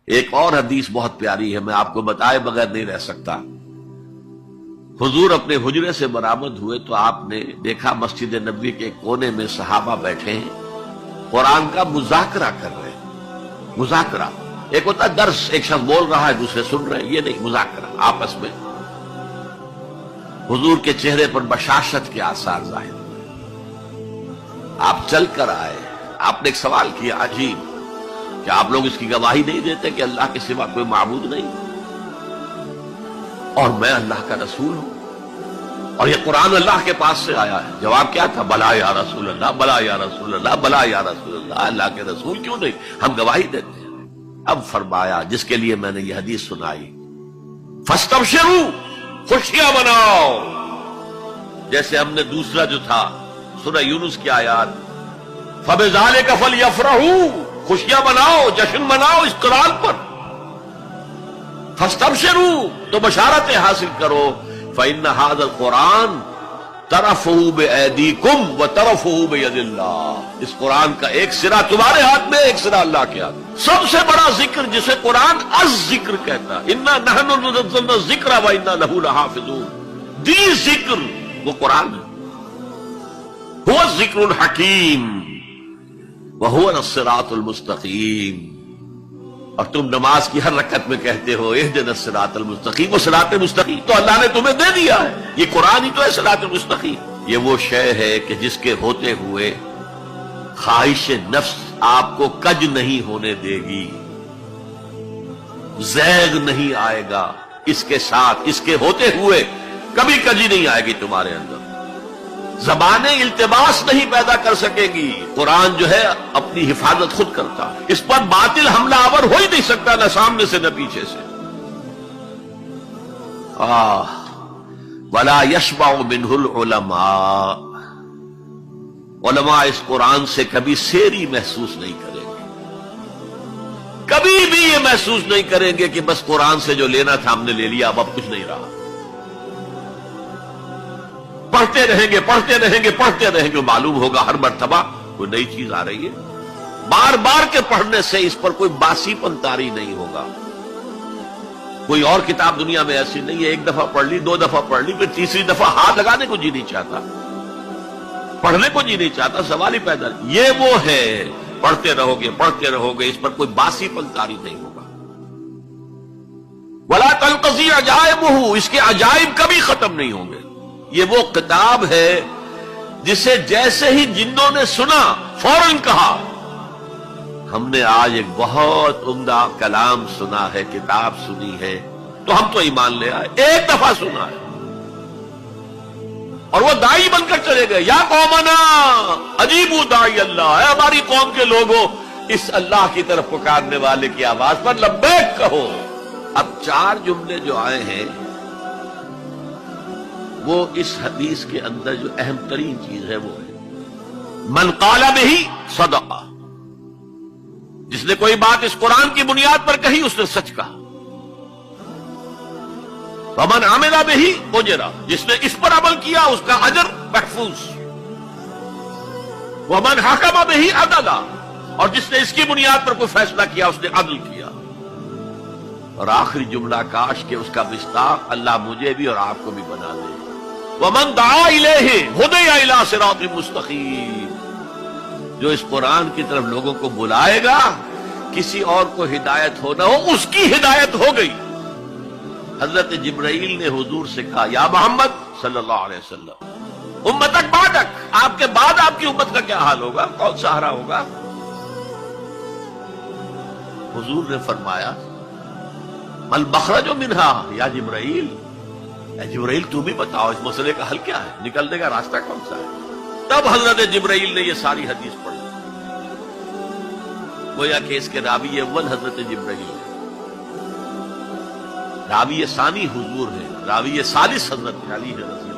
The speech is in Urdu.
ایک اور حدیث بہت پیاری ہے، میں آپ کو بتائے بغیر نہیں رہ سکتا۔ حضور اپنے حجرے سے برآمد ہوئے تو آپ نے دیکھا مسجد نبوی کے کونے میں صحابہ بیٹھے ہیں، قرآن کا مذاکرہ کر رہے ہیں۔ مذاکرہ ایک ہوتا ہے درس، ایک شخص بول رہا ہے دوسرے سن رہے ہیں، یہ نہیں، مذاکرہ آپس میں۔ حضور کے چہرے پر بشاشت کے آثار ظاہر ہوئے۔ آپ چل کر آئے، آپ نے ایک سوال کیا عجیب، کہ آپ لوگ اس کی گواہی نہیں دیتے کہ اللہ کے سوا کوئی معبود نہیں اور میں اللہ کا رسول ہوں اور یہ قرآن اللہ کے پاس سے آیا ہے؟ جواب کیا تھا؟ بلا یا رسول اللہ، بلا یا رسول اللہ، بلا یا رسول اللہ۔ اللہ کے رسول کیوں نہیں، ہم گواہی دیتے ہیں۔ اب فرمایا جس کے لیے میں نے یہ حدیث سنائی، فاستبشروا، خوشیاں مناؤ، جیسے ہم نے دوسرا جو تھا سورہ یونس کی آیات، فبذالک فلیفرحوا، خوشیاں مناؤ، جشن مناؤ اس قرآن پر۔ فاستبشروا، تو بشارتیں حاصل کرو، فإن هذا القرآن طرفه بأيديكم وطرفه بيد اللہ، اس قرآن کا ایک سرا تمہارے ہاتھ میں، ایک سرا اللہ کے ہاتھ میں۔ سب سے بڑا ذکر جسے قرآن الذکر کہتا ہے، انا نحن نزلنا الذکر وانا له لحافظون، دی ذکر وہ قرآن ہے، هو الذکر الحکیم وهو الصراط المستقیم۔ اور تم نماز کی ہر رکعت میں کہتے ہو اہدنا الصراط المستقیم، وہ صراط مستقیم تو اللہ نے تمہیں دے دیا ہے، یہ قرآن ہی تو ہے صراط المستقیم۔ یہ وہ شے ہے کہ جس کے ہوتے ہوئے خواہش نفس آپ کو کج نہیں ہونے دے گی، زیغ نہیں آئے گا اس کے ساتھ، اس کے ہوتے ہوئے کبھی کجی نہیں آئے گی تمہارے اندر، زبانیں التباس نہیں پیدا کر سکے گی۔ قرآن جو ہے اپنی حفاظت خود کرتا، اس پر باطل حملہ آور ہو ہی نہیں سکتا، نہ سامنے سے نہ پیچھے سے۔ وَلَا يَشْبَعُ مِنْهُ الْعُلَمَاءُ، علماء اس قرآن سے کبھی سیری محسوس نہیں کریں گے، کبھی بھی یہ محسوس نہیں کریں گے کہ بس قرآن سے جو لینا تھا ہم نے لے لیا، اب کچھ نہیں رہا۔ پڑھتے رہیں گے، پڑھتے رہیں گے، پڑھتے رہیں گے، معلوم ہوگا ہر مرتبہ کوئی نئی چیز آ رہی ہے۔ بار بار کے پڑھنے سے اس پر کوئی باسی پن طاری نہیں ہوگا۔ کوئی اور کتاب دنیا میں ایسی نہیں ہے، ایک دفعہ پڑھ لی، دو دفعہ پڑھ لی، پھر تیسری دفعہ ہاتھ لگانے کو جی نہیں چاہتا، پڑھنے کو جی نہیں چاہتا، سوال ہی پیدا نہیں۔ یہ وہ ہے، پڑھتے رہو گے، پڑھتے رہو گے، اس پر کوئی باسی پن طاری نہیں ہوگا۔ وَلَا تَنْقَضِي عَجَائِبُهُ، اس کے عجائب کبھی ختم نہیں ہوں گے۔ یہ وہ کتاب ہے جسے جیسے ہی جنوں نے سنا فوراً کہا ہم نے آج ایک بہت عمدہ کلام سنا ہے، کتاب سنی ہے، تو ہم تو ایمان لے آئے، ایک دفعہ سنا ہے اور وہ دائی بن کر چلے گئے۔ یا قومنا اجیبوا داعی اللہ، اے ہماری قوم کے لوگوں، اس اللہ کی طرف پکارنے والے کی آواز پر لبیک کہو۔ اب چار جملے جو آئے ہیں وہ اس حدیث کے اندر جو اہم ترین چیز ہے وہ ہے من قال بہ صدق، جس نے کوئی بات اس قرآن کی بنیاد پر کہی اس نے سچ کہا۔ ومن عمل بہ اجر، جس نے اس پر عمل کیا اس کا اجر محفوظ۔ ومن حکم بہ عدل، اور جس نے اس کی بنیاد پر کوئی فیصلہ کیا اس نے عدل کیا۔ اور آخری جملہ کاش کہ اس کا مصداق اللہ مجھے بھی اور آپ کو بھی بنا دے، وَمَن دَعَا إِلَيْهِ هُدِيَ إِلَىٰ صِرَاطٍ مُسْتَقِيمٍ، جو اس قرآن کی طرف لوگوں کو بلائے گا، کسی اور کو ہدایت ہو نہ ہو، اس کی ہدایت ہو گئی۔ حضرت جبرائیل نے حضور سے کہا یا محمد صلی اللہ علیہ وسلم، امتک بعدک، آپ کے بعد آپ کی امت کا کیا حال ہوگا، کون سہارا ہوگا؟ حضور نے فرمایا مَا الْمَخْرَجُ مِنْهَا یا جبرائیل، اے جبرائیل تم بھی بتاؤ اس مسئلے کا حل کیا ہے، نکلنے کا راستہ کون سا ہے؟ تب حضرت جبرائیل نے یہ ساری حدیث پڑھی، گویا کہ اس کے راوی اول حضرت جبرائیل ہے، راوی ثانی حضور ہے، راوی ثالث حضرت علی ہے رضی اللہ عنہ۔